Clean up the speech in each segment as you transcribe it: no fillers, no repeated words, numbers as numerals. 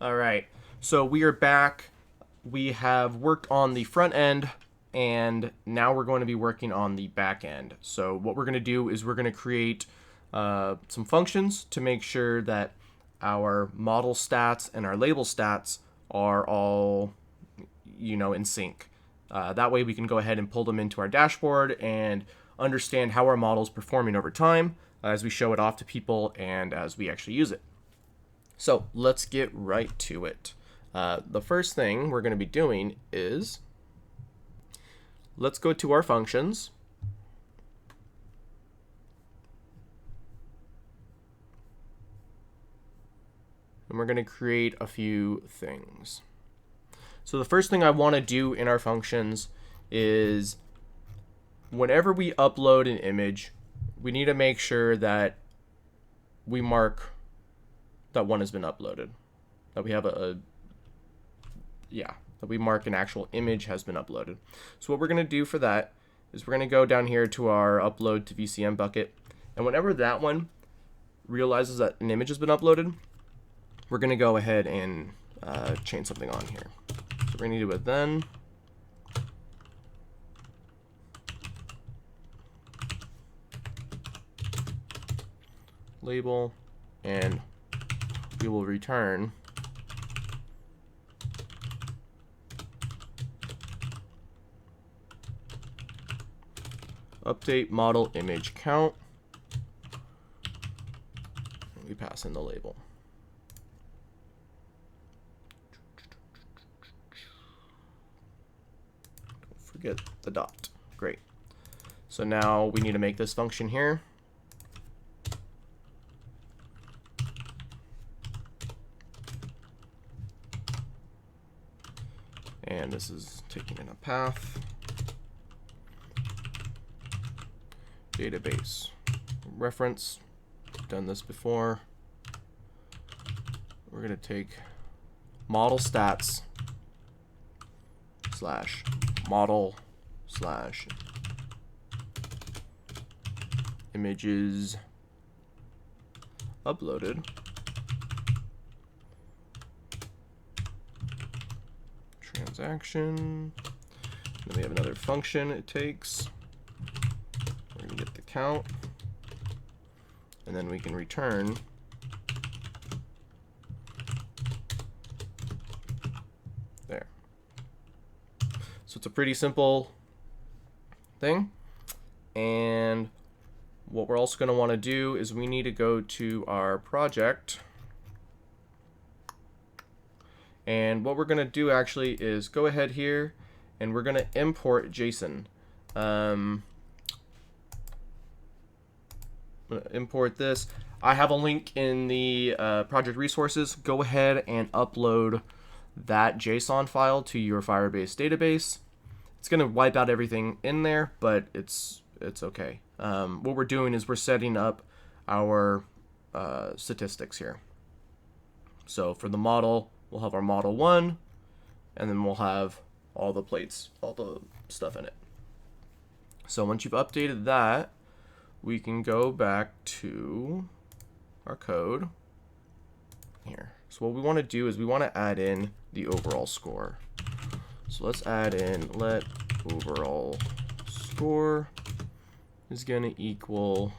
All right. So we are back. We have worked on the front end and now we're going to be working on the back end. So what we're going to do is we're going to create some functions to make sure that our model stats and our label stats are all, in sync. That way we can go ahead and pull them into our dashboard and understand how our model is performing over time as we show it off to people and as we actually use it. So let's get right to it. The first thing we're going to be doing is let's go to our functions. And we're going to create a few things. So the first thing I want to do in our functions is whenever we upload an image, we need to make sure that we mark that one has been uploaded. That we have that we mark an actual image has been uploaded. So what we're going to do for that is we're going to go down here to our upload to VCM bucket. And whenever that one realizes that an image has been uploaded, we're going to go ahead and change something on here. So we're going to do it then. Label, and we will return update model image count. And we pass in the label. Don't forget the dot. Great. So now we need to make this function here. And this is taking in a path. Database reference. Done this before. We're going to take model stats slash model slash images uploaded. Transaction. Then we have another function it takes. We're going to get the count. And then we can return there. So it's a pretty simple thing. And what we're also going to want to do is we need to go to our project. And what we're going to do actually is go ahead here and we're going to import JSON. I'm going to import this. I have a link in the project resources. Go ahead and upload that JSON file to your Firebase database. It's going to wipe out everything in there, but it's okay. What we're doing is we're setting up our statistics here. So for the model, we'll have our model 1, and then we'll have all the plates, all the stuff in it. So once you've updated that, we can go back to our code here. So what we want to do is we want to add in the overall score. So let's add in let overall score is going to equal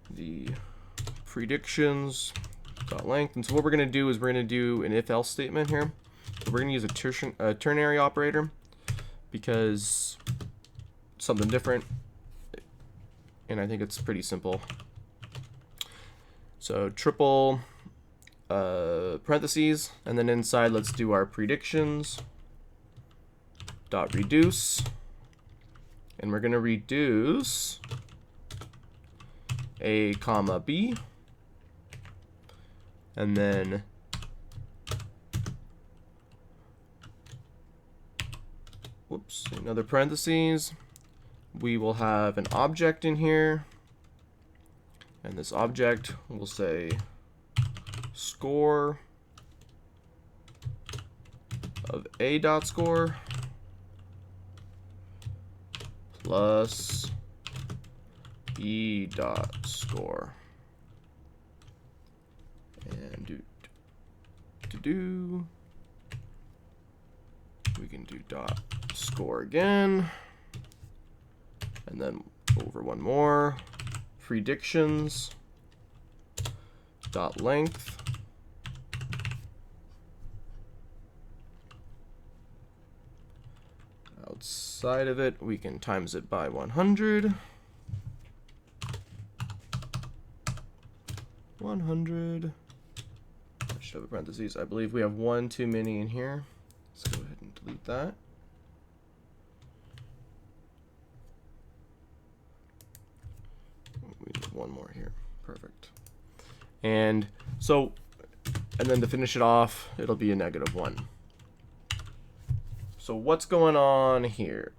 the predictions dot length. And so what we're going to do is we're going to do an if else statement here. So we're going to use a ternary operator because it's something different, and I think it's pretty simple. So triple parentheses, and then inside let's do our predictions dot reduce, and we're going to reduce a comma b, and then another parentheses. We will have an object in here, and this object will say score of a dot score plus b dot score. And we can do dot score again, and then over one more, predictions dot length. Outside of it, we can times it by 100. 100. I should have a parentheses. I believe we have one too many in here. Let's go ahead and delete that. We need one more here. Perfect. And so, and then to finish it off, it'll be a -1. So what's going on here?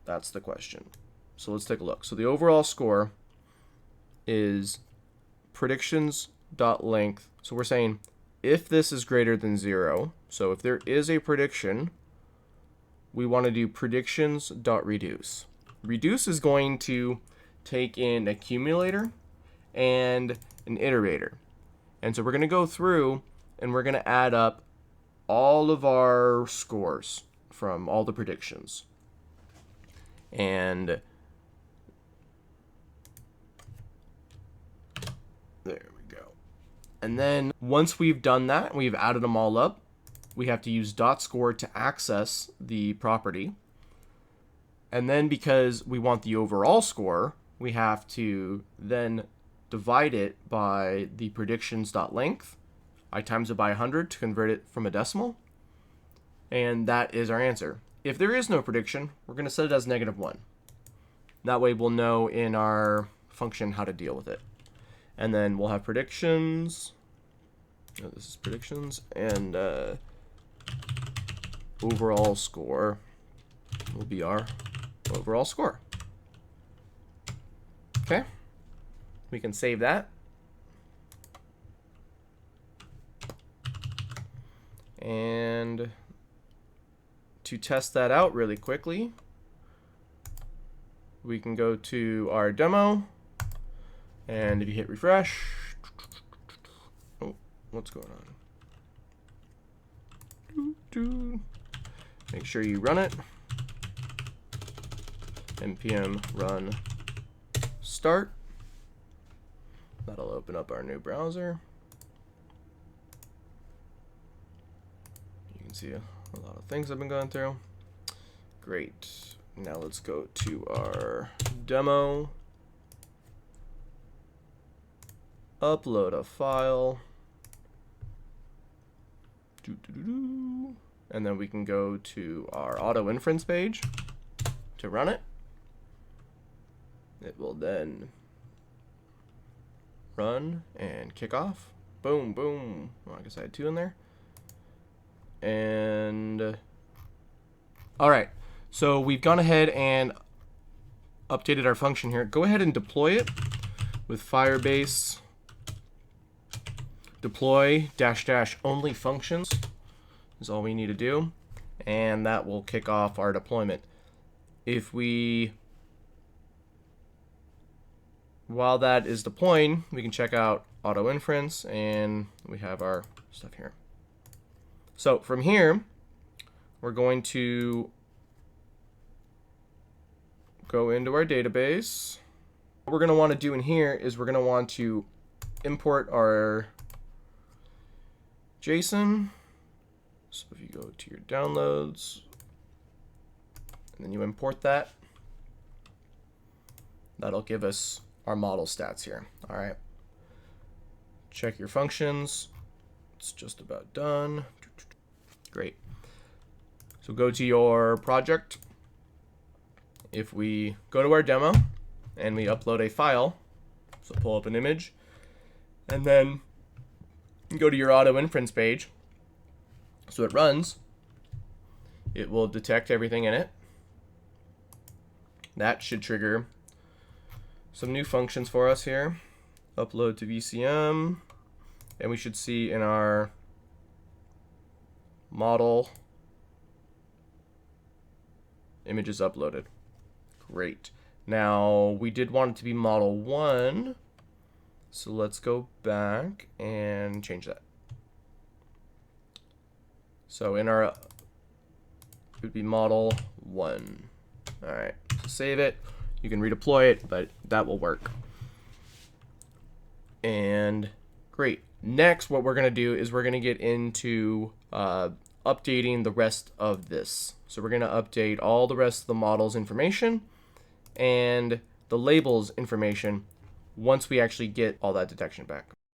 That's the question. So let's take a look. So the overall score is predictions.length. So we're saying if this is greater than 0, so if there is a prediction, we want to do predictions.reduce. Reduce is going to take in accumulator and an iterator. And so we're going to go through and we're going to add up all of our scores from all the predictions. And there we go. And then once we've done that, we've added them all up, we have to use dot score to access the property. And then because we want the overall score, we have to then divide it by the predictions.length. I times it by 100 to convert it from a decimal. And that is our answer. If there is no prediction, we're going to set it as -1. That way we'll know in our function how to deal with it. And then we'll have predictions. Oh, this is predictions. And overall score will be our overall score. Okay. We can save that. And to test that out really quickly, we can go to our demo, and if you hit refresh, oh, what's going on? Make sure you run it. npm run start. That'll open up our new browser. You can see a lot of things I've been going through. Great. Now let's go to our demo. Upload a file. And then we can go to our auto inference page to run it. It will then run and kick off. Boom, boom. Well, I guess I had 2 in there. And all right, so we've gone ahead and updated our function here. Go ahead and deploy it with Firebase deploy -- only functions is all we need to do, and that will kick off our deployment. If we, while that is deploying, we can check out auto inference, and we have our stuff here. So from here, we're going to go into our database. What we're going to want to do in here is we're going to want to import our JSON. So if you go to your downloads, and then you import that, that'll give us our model stats here. All right. Check your functions. It's just about done. Great. So go to your project. If we go to our demo and we upload a file, so pull up an image, and then go to your auto inference page. So it runs. It will detect everything in it. That should trigger some new functions for us here. Upload to VCM, and we should see in our model images uploaded. Great. Now we did want it to be model 1, So let's go back and change that. So in our, it would be model 1. All right, so save it. You can redeploy it, but that will work. And great. Next, what we're going to do is we're going to get into updating the rest of this. So we're going to update all the rest of the model's information and the labels information once we actually get all that detection back.